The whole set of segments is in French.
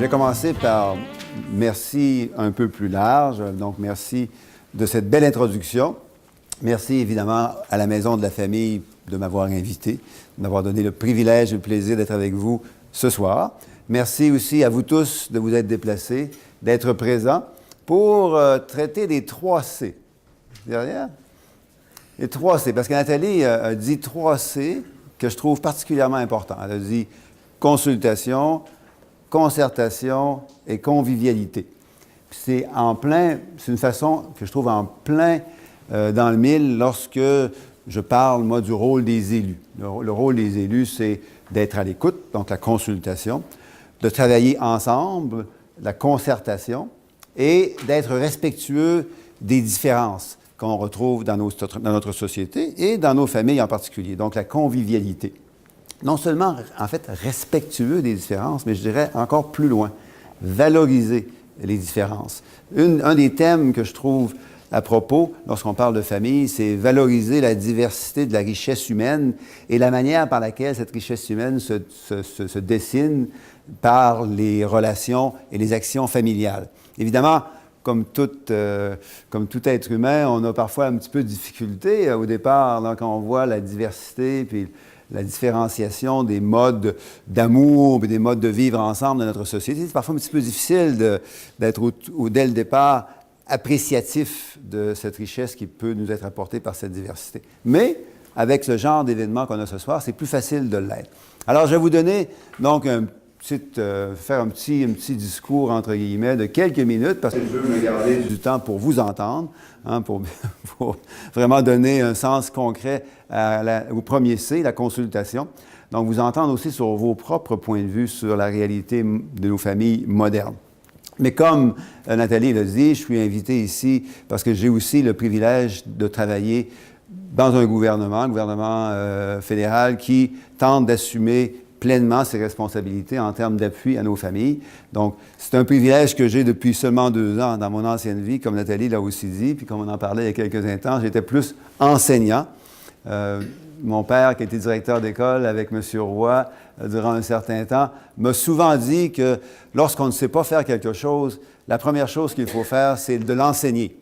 Je vais commencer par merci un peu plus large. Donc, merci de cette belle introduction. Merci évidemment à la Maison de la Famille de m'avoir invité, de m'avoir donné le privilège et le plaisir d'être avec vous ce soir. Merci aussi à vous tous de vous être déplacés, d'être présents pour traiter des 3 C. Derrière? Les 3 C, parce que Nathalie a dit 3 C que je trouve particulièrement importants. Elle a dit consultation, concertation et convivialité. C'est une façon que je trouve en plein dans le mille lorsque je parle, moi, du rôle des élus. Le rôle des élus, c'est d'être à l'écoute, donc la consultation, de travailler ensemble, la concertation, et d'être respectueux des différences qu'on retrouve dans notre société et dans nos familles en particulier, donc la convivialité. Non seulement, en fait, respectueux des différences, mais je dirais encore plus loin, valoriser les différences. Un des thèmes que je trouve à propos, lorsqu'on parle de famille, c'est valoriser la diversité de la richesse humaine et la manière par laquelle cette richesse humaine se dessine par les relations et les actions familiales. Évidemment, comme tout être humain, on a parfois un petit peu de difficulté au départ, là, quand on voit la diversité puis la différenciation des modes d'amour et des modes de vivre ensemble dans notre société. C'est parfois un petit peu difficile d'être dès le départ appréciatif de cette richesse qui peut nous être apportée par cette diversité. Mais avec ce genre d'événement qu'on a ce soir, c'est plus facile de l'être. Alors, je vais vous donner donc faire un petit discours, entre guillemets, de quelques minutes, parce que je veux me garder du temps pour vous entendre, hein, pour vraiment donner un sens concret au premier C, la consultation. Donc, vous entendre aussi sur vos propres points de vue sur la réalité de nos familles modernes. Mais comme Nathalie l'a dit, je suis invité ici parce que j'ai aussi le privilège de travailler dans un gouvernement, fédéral, qui tente d'assumer pleinement ses responsabilités en termes d'appui à nos familles. Donc, c'est un privilège que j'ai depuis seulement 2 ans dans mon ancienne vie, comme Nathalie l'a aussi dit, puis comme on en parlait il y a quelques instants, j'étais plus enseignant. Mon père, qui était directeur d'école avec M. Roy durant un certain temps, m'a souvent dit que lorsqu'on ne sait pas faire quelque chose, la première chose qu'il faut faire, c'est de l'enseigner.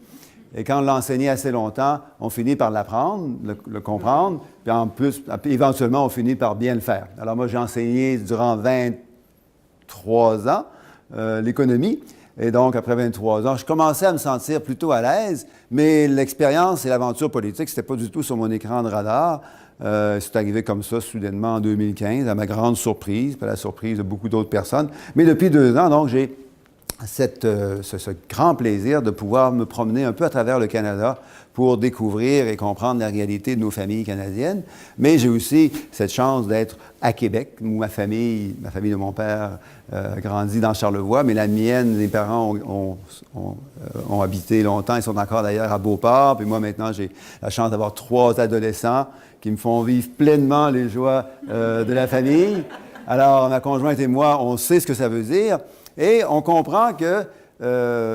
Et quand on l'enseigne assez longtemps, on finit par l'apprendre, le comprendre, puis en plus, éventuellement, on finit par bien le faire. Alors moi, j'ai enseigné durant 23 ans l'économie. Et donc, après 23 ans, je commençais à me sentir plutôt à l'aise, mais l'expérience et l'aventure politique, c'était pas du tout sur mon écran de radar. C'est arrivé comme ça, soudainement, en 2015, à ma grande surprise, pas la surprise de beaucoup d'autres personnes. Mais depuis 2 ans, donc, j'ai ce grand plaisir de pouvoir me promener un peu à travers le Canada pour découvrir et comprendre la réalité de nos familles canadiennes. Mais j'ai aussi cette chance d'être à Québec, où ma famille de mon père a grandi dans Charlevoix, mais la mienne, les parents ont habité longtemps, ils sont encore d'ailleurs à Beauport. Puis moi, maintenant, j'ai la chance d'avoir 3 adolescents qui me font vivre pleinement les joies de la famille. Alors, ma conjointe et moi, on sait ce que ça veut dire. Et on comprend que,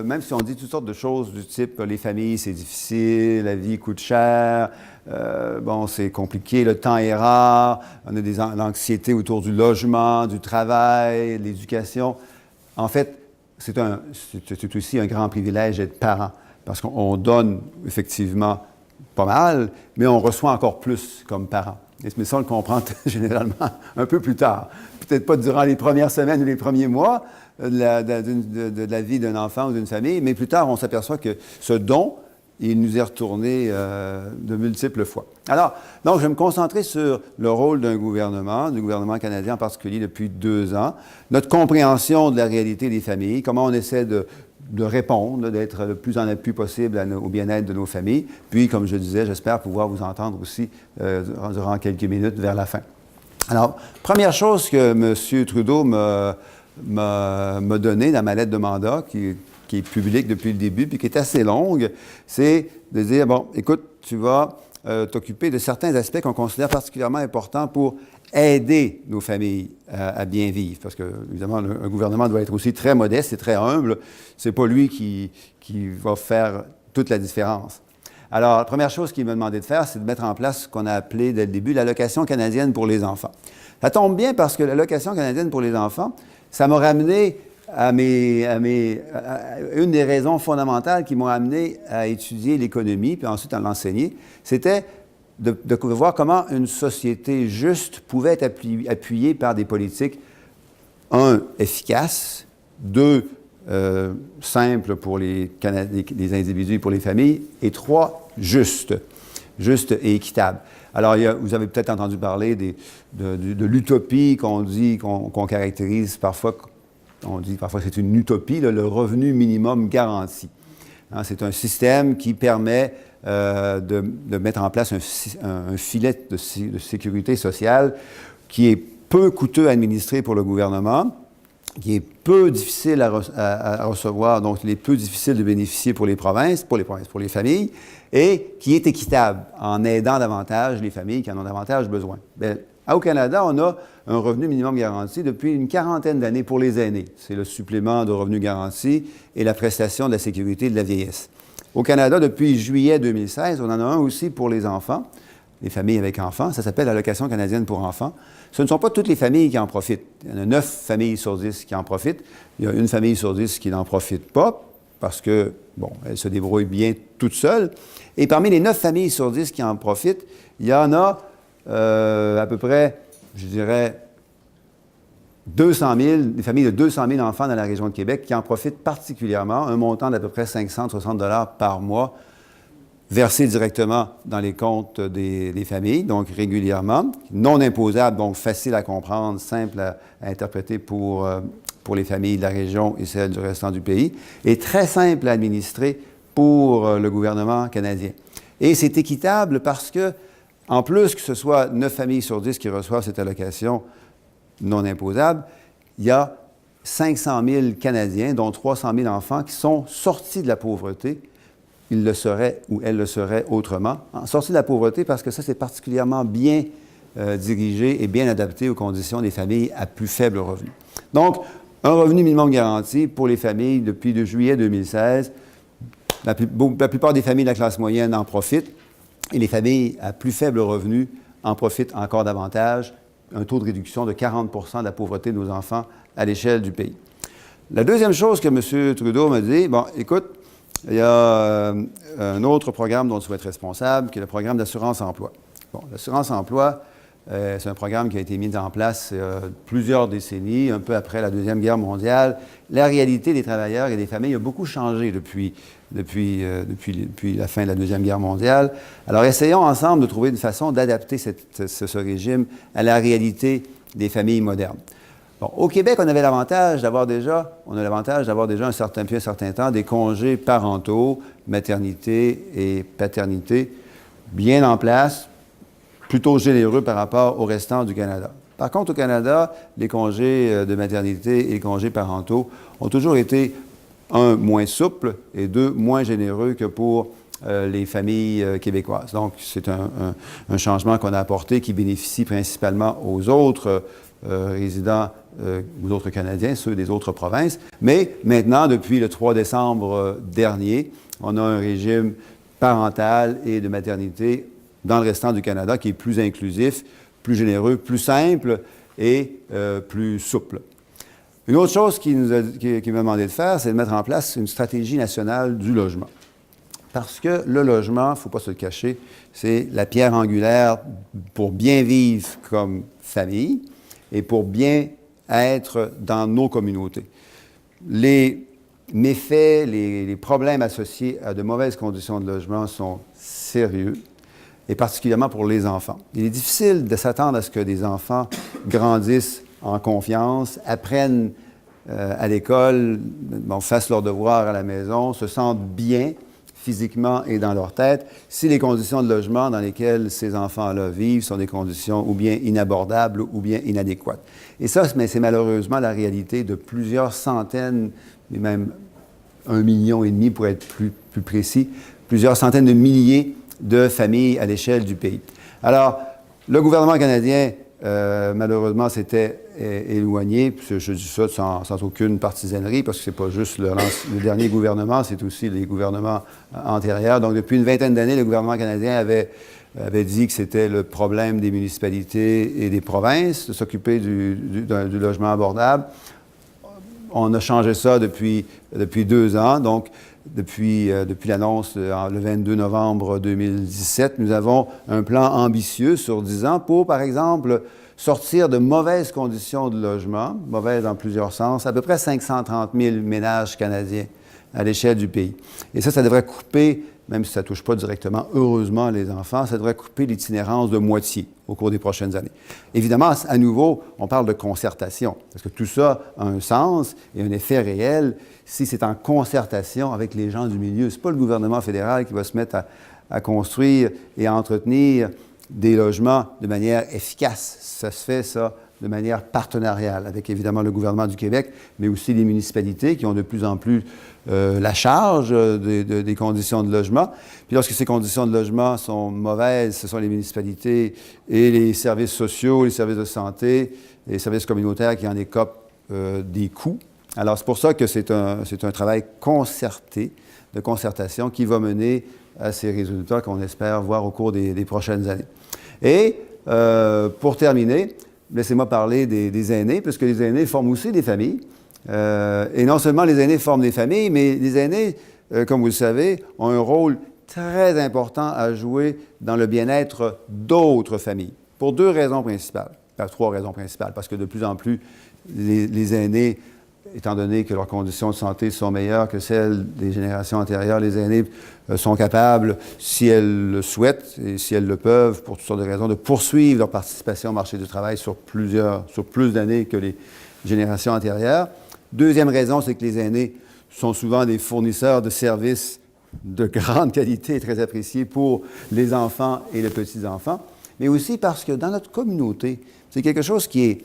même si on dit toutes sortes de choses du type « les familles, c'est difficile, la vie coûte cher, c'est compliqué, le temps est rare, on a de l'anxiété autour du logement, du travail, de l'éducation », en fait, c'est aussi un grand privilège d'être parent, parce qu'on donne effectivement pas mal, mais on reçoit encore plus comme parent. Mais ça, on le comprend généralement un peu plus tard. Peut-être pas durant les premières semaines ou les premiers mois de la vie d'un enfant ou d'une famille, mais plus tard, on s'aperçoit que ce don, il nous est retourné de multiples fois. Alors, donc, je vais me concentrer sur le rôle du gouvernement canadien en particulier depuis 2 ans, notre compréhension de la réalité des familles, comment on essaie de répondre, d'être le plus en appui possible au bien-être de nos familles. Puis, comme je disais, j'espère pouvoir vous entendre aussi durant quelques minutes vers la fin. Alors, première chose que M. Trudeau m'a donnée dans ma lettre de mandat, qui est publique depuis le début, puis qui est assez longue, c'est de dire, bon, écoute, tu vas t'occuper de certains aspects qu'on considère particulièrement importants pour aider nos familles à bien vivre. Parce que, évidemment, un gouvernement doit être aussi très modeste et très humble. C'est pas lui qui va faire toute la différence. Alors, la première chose qu'il m'a demandé de faire, c'est de mettre en place ce qu'on a appelé, dès le début, l'allocation canadienne pour les enfants. Ça tombe bien parce que l'allocation canadienne pour les enfants, ça m'a ramené une des raisons fondamentales qui m'ont amené à étudier l'économie, puis ensuite à l'enseigner, c'était de voir comment une société juste pouvait être appuyée par des politiques, un, efficaces, deux, simples pour les individus et pour les familles, et trois, justes et équitables. Alors, vous avez peut-être entendu parler de l'utopie qu'on caractérise parfois. On dit parfois que c'est une utopie, le revenu minimum garanti. Hein, c'est un système qui permet de mettre en place un filet de sécurité sociale qui est peu coûteux à administrer pour le gouvernement, qui est peu difficile à recevoir, donc il est peu difficile de bénéficier pour les provinces, pour les familles, et qui est équitable en aidant davantage les familles qui en ont davantage besoin. Bien, au Canada, on a un revenu minimum garanti depuis une quarantaine d'années pour les aînés. C'est le supplément de revenu garanti et la prestation de la sécurité de la vieillesse. Au Canada, depuis juillet 2016, on en a un aussi pour les enfants, les familles avec enfants. Ça s'appelle l'Allocation canadienne pour enfants. Ce ne sont pas toutes les familles qui en profitent. Il y en a 9 familles sur 10 qui en profitent. Il y a une famille sur 10 qui n'en profite pas parce que, bon, elle se débrouille bien toute seule. Et parmi les 9 familles sur 10 qui en profitent, il y en a à peu près, je dirais, 200 000, des familles de 200 000 enfants dans la région de Québec qui en profitent particulièrement, un montant d'à peu près 560 $ par mois versé directement dans les comptes des familles, donc régulièrement, non imposable, donc facile à comprendre, simple à interpréter pour les familles de la région et celles du restant du pays, et très simple à administrer pour le gouvernement canadien. Et c'est équitable parce que, en plus que ce soit 9 familles sur 10 qui reçoivent cette allocation non imposable, il y a 500 000 Canadiens, dont 300 000 enfants, qui sont sortis de la pauvreté. Ils le seraient ou elles le seraient autrement. Sortis de la pauvreté parce que ça, c'est particulièrement bien dirigé et bien adapté aux conditions des familles à plus faible revenu. Donc, un revenu minimum garanti pour les familles depuis juillet 2016. La plupart des familles de la classe moyenne en profitent et les familles à plus faible revenu en profitent encore davantage. Un taux de réduction de 40 % de la pauvreté de nos enfants à l'échelle du pays. La deuxième chose que M. Trudeau m'a dit, bon, écoute, il y a un autre programme dont tu vas être responsable, qui est le programme d'assurance-emploi. Bon, l'assurance-emploi, c'est un programme qui a été mis en place plusieurs décennies, un peu après la Deuxième Guerre mondiale. La réalité des travailleurs et des familles a beaucoup changé depuis la fin de la Deuxième Guerre mondiale. Alors, essayons ensemble de trouver une façon d'adapter ce régime à la réalité des familles modernes. Bon, au Québec, on a l'avantage d'avoir déjà depuis un certain temps des congés parentaux, maternité et paternité bien en place, plutôt généreux par rapport au restant du Canada. Par contre, au Canada, les congés de maternité et les congés parentaux ont toujours été, un, moins souples et deux, moins généreux que pour les familles québécoises. Donc, c'est un changement qu'on a apporté qui bénéficie principalement aux autres résidents, aux autres Canadiens, ceux des autres provinces. Mais maintenant, depuis le 3 décembre dernier, on a un régime parental et de maternité dans le restant du Canada qui est plus inclusif, plus généreux, plus simple et plus souple. Une autre chose qu'il m'a demandé de faire, c'est de mettre en place une stratégie nationale du logement. Parce que le logement, il ne faut pas se le cacher, c'est la pierre angulaire pour bien vivre comme famille et pour bien être dans nos communautés. Les méfaits, les problèmes associés à de mauvaises conditions de logement sont sérieux, et particulièrement pour les enfants. Il est difficile de s'attendre à ce que des enfants grandissent en confiance, apprennent à l'école, fassent leurs devoirs à la maison, se sentent bien physiquement et dans leur tête, si les conditions de logement dans lesquelles ces enfants-là vivent sont des conditions ou bien inabordables ou bien inadéquates. Et ça, c'est malheureusement la réalité de plusieurs centaines, et même 1,5 million pour être plus précis, plusieurs centaines de milliers de familles à l'échelle du pays. Alors, le gouvernement canadien, malheureusement, s'était éloigné. Je dis ça sans aucune partisanerie, parce que c'est pas juste le dernier gouvernement, c'est aussi les gouvernements antérieurs. Donc, depuis une vingtaine d'années, le gouvernement canadien avait dit que c'était le problème des municipalités et des provinces de s'occuper du logement abordable. on a changé ça depuis 2 ans. Donc, depuis l'annonce le 22 novembre 2017, nous avons un plan ambitieux sur 10 ans pour, par exemple, sortir de mauvaises conditions de logement, mauvaises dans plusieurs sens, à peu près 530 000 ménages canadiens à l'échelle du pays. Et ça devrait couper, même si ça ne touche pas directement, heureusement, les enfants, ça devrait couper l'itinérance de moitié au cours des prochaines années. Évidemment, à nouveau, on parle de concertation, parce que tout ça a un sens et un effet réel si c'est en concertation avec les gens du milieu. Ce n'est pas le gouvernement fédéral qui va se mettre à construire et à entretenir des logements de manière efficace. Ça se fait, ça, de manière partenariale avec, évidemment, le gouvernement du Québec, mais aussi les municipalités qui ont de plus en plus la charge des conditions de logement. Puis lorsque ces conditions de logement sont mauvaises, ce sont les municipalités et les services sociaux, les services de santé, les services communautaires qui en écopent des coûts. Alors, c'est pour ça que c'est un travail concerté, de concertation, qui va mener à ces résultats qu'on espère voir au cours des prochaines années. Et, pour terminer, laissez-moi parler des aînés, puisque les aînés forment aussi des familles. Et non seulement les aînés forment des familles, mais les aînés, comme vous le savez, ont un rôle très important à jouer dans le bien-être d'autres familles, pour 2 raisons principales. Enfin, 3 raisons principales, parce que de plus en plus, les aînés, étant donné que leurs conditions de santé sont meilleures que celles des générations antérieures, les aînés sont capables, si elles le souhaitent et si elles le peuvent, pour toutes sortes de raisons, de poursuivre leur participation au marché du travail sur plus d'années que les générations antérieures. Deuxième raison, c'est que les aînés sont souvent des fournisseurs de services de grande qualité et très appréciés pour les enfants et les petits-enfants, mais aussi parce que dans notre communauté, c'est quelque chose qui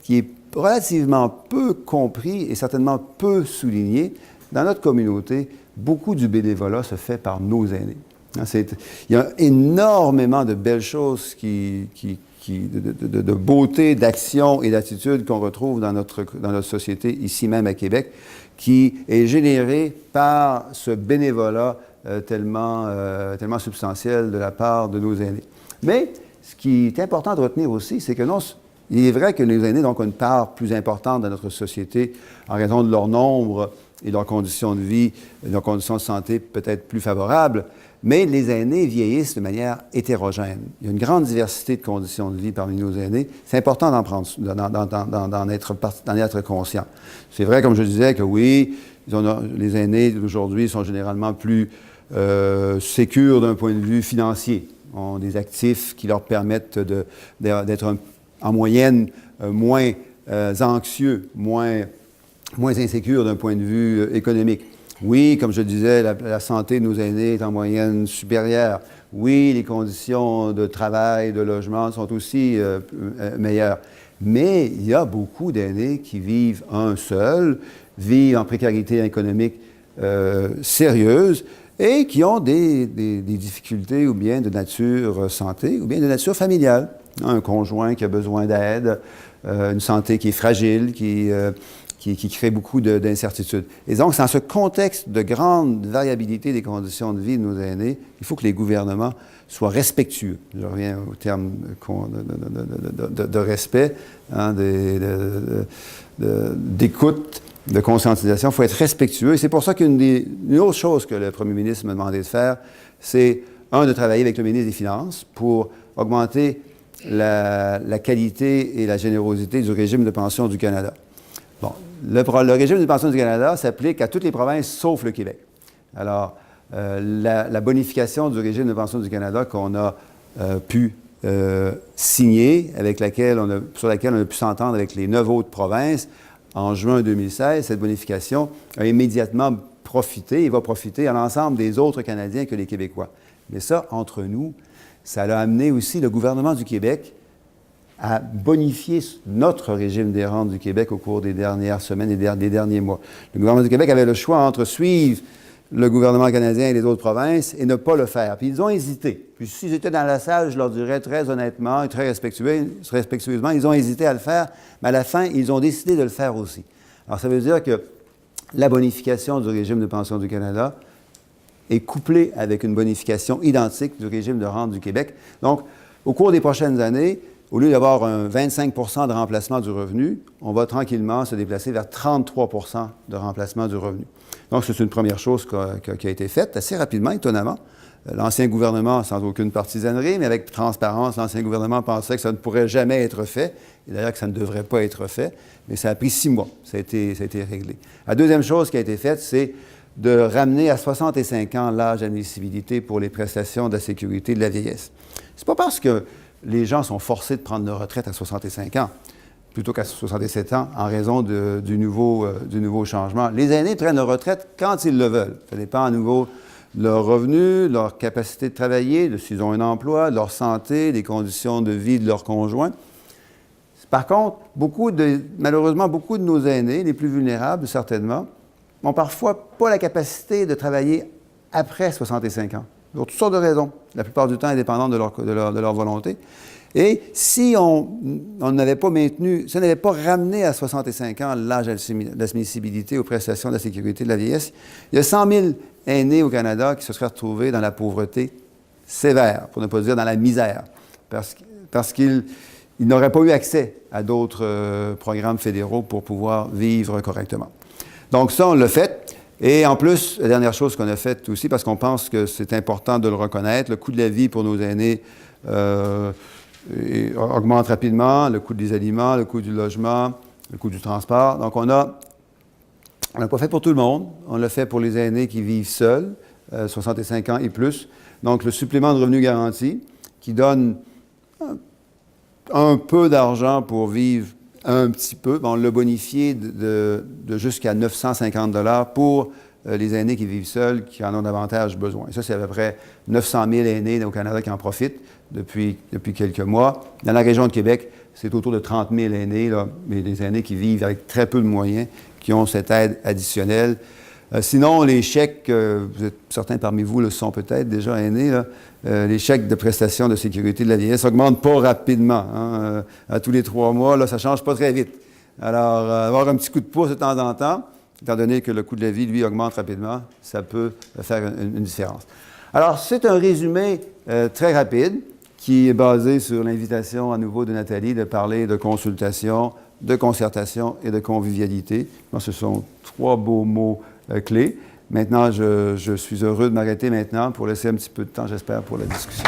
est relativement peu compris et certainement peu souligné. Dans notre communauté, beaucoup du bénévolat se fait par nos aînés. Il y a énormément de belles choses de beauté, d'action et d'attitude qu'on retrouve dans notre société, ici même à Québec, qui est générée par ce bénévolat tellement substantiel de la part de nos aînés. Mais ce qui est important de retenir aussi, c'est que il est vrai que les aînés ont une part plus importante dans notre société en raison de leur nombre et de leurs conditions de vie, de leurs conditions de santé peut-être plus favorables, mais les aînés vieillissent de manière hétérogène. Il y a une grande diversité de conditions de vie parmi nos aînés. C'est important d'en être conscient. C'est vrai, comme je disais, que oui, les aînés d'aujourd'hui sont généralement plus sécures d'un point de vue financier. Ils ont des actifs qui leur permettent d'être en moyenne moins anxieux, moins insécures d'un point de vue économique. Oui, comme je disais, la santé de nos aînés est en moyenne supérieure. Oui, les conditions de travail, de logement sont aussi meilleures. Mais il y a beaucoup d'aînés qui vivent seuls, vivent en précarité économique sérieuse et qui ont des difficultés ou bien de nature santé ou bien de nature familiale. Un conjoint qui a besoin d'aide, une santé qui est fragile, qui crée beaucoup d'incertitudes. Et donc, dans ce contexte de grande variabilité des conditions de vie de nos aînés, il faut que les gouvernements soient respectueux. Je reviens au terme de respect, d'écoute, de conscientisation. Il faut être respectueux. Et c'est pour ça qu'une autre chose que le premier ministre m'a demandé de faire, c'est, de travailler avec le ministre des Finances pour augmenter la qualité et la générosité du régime de pension du Canada. Bon, le régime de pension du Canada s'applique à toutes les provinces sauf le Québec. Alors, la bonification du régime de pension du Canada qu'on a pu signer, sur laquelle on a pu s'entendre avec les 9 autres provinces, en juin 2016, cette bonification a immédiatement profité et va profiter à l'ensemble des autres Canadiens que les Québécois. Mais ça, entre nous, ça a amené aussi le gouvernement du Québec à bonifier notre régime des rentes du Québec au cours des dernières semaines et des derniers mois. Le gouvernement du Québec avait le choix entre suivre le gouvernement canadien et les autres provinces et ne pas le faire. Puis ils ont hésité. Puis s'ils étaient dans la salle, je leur dirais très honnêtement et très respectueusement, ils ont hésité à le faire, mais à la fin, ils ont décidé de le faire aussi. Alors ça veut dire que la bonification du régime de pension du Canada est couplée avec une bonification identique du régime de rente du Québec. Donc, au cours des prochaines années, au lieu d'avoir un 25 de remplacement du revenu, on va tranquillement se déplacer vers 33 de remplacement du revenu. Donc, c'est une première chose qui a été faite assez rapidement, étonnamment. L'ancien gouvernement, sans aucune partisanerie, mais avec transparence, l'ancien gouvernement pensait que ça ne pourrait jamais être fait, et d'ailleurs que ça ne devrait pas être fait, mais ça a pris 6 mois, ça a été réglé. La deuxième chose qui a été faite, c'est de ramener à 65 ans l'âge d'admissibilité pour les prestations de la sécurité de la vieillesse. C'est pas parce que les gens sont forcés de prendre leur retraite à 65 ans, plutôt qu'à 67 ans, en raison du nouveau changement. Les aînés prennent leur retraite quand ils le veulent. Ça dépend à nouveau de leur revenu, de leur capacité de travailler, de s'ils ont un emploi, de leur santé, des conditions de vie de leur conjoint. Par contre, malheureusement, beaucoup de nos aînés, les plus vulnérables certainement, n'ont parfois pas la capacité de travailler après 65 ans. Pour toutes sortes de raisons, la plupart du temps indépendantes de leur volonté. Et si on n'avait pas maintenu, si on n'avait pas ramené à 65 ans l'âge d'admissibilité aux prestations de la sécurité de la vieillesse, il y a 100 000 aînés au Canada qui se seraient retrouvés dans la pauvreté sévère, pour ne pas dire dans la misère, parce qu'ils n'auraient pas eu accès à d'autres programmes fédéraux pour pouvoir vivre correctement. Donc ça, on l'a fait. Et en plus, la dernière chose qu'on a faite aussi, parce qu'on pense que c'est important de le reconnaître, le coût de la vie pour nos aînés augmente rapidement, le coût des aliments, le coût du logement, le coût du transport. Donc on l'a pas fait pour tout le monde, on l'a fait pour les aînés qui vivent seuls, 65 ans et plus. Donc le supplément de revenu garanti qui donne un peu d'argent pour vivre un petit peu. On l'a bonifié de jusqu'à 950 $ pour les aînés qui vivent seuls, qui en ont davantage besoin. Et ça, c'est à peu près 900 000 aînés au Canada qui en profitent depuis quelques mois. Dans la région de Québec, c'est autour de 30 000 aînés, là, mais des aînés qui vivent avec très peu de moyens, qui ont cette aide additionnelle. Sinon, les chèques, certains parmi vous le sont peut-être déjà aînés, là, les chèques de prestations de sécurité de la vieillesse n'augmentent pas rapidement. Hein, à tous les 3 mois, là, ça ne change pas très vite. Alors, avoir un petit coup de pouce de temps en temps, étant donné que le coût de la vie, lui, augmente rapidement, ça peut faire une différence. Alors, c'est un résumé très rapide qui est basé sur l'invitation à nouveau de Nathalie de parler de consultation, de concertation et de convivialité. Moi, ce sont 3 beaux mots clés. Maintenant, je suis heureux de m'arrêter maintenant pour laisser un petit peu de temps, j'espère, pour la discussion.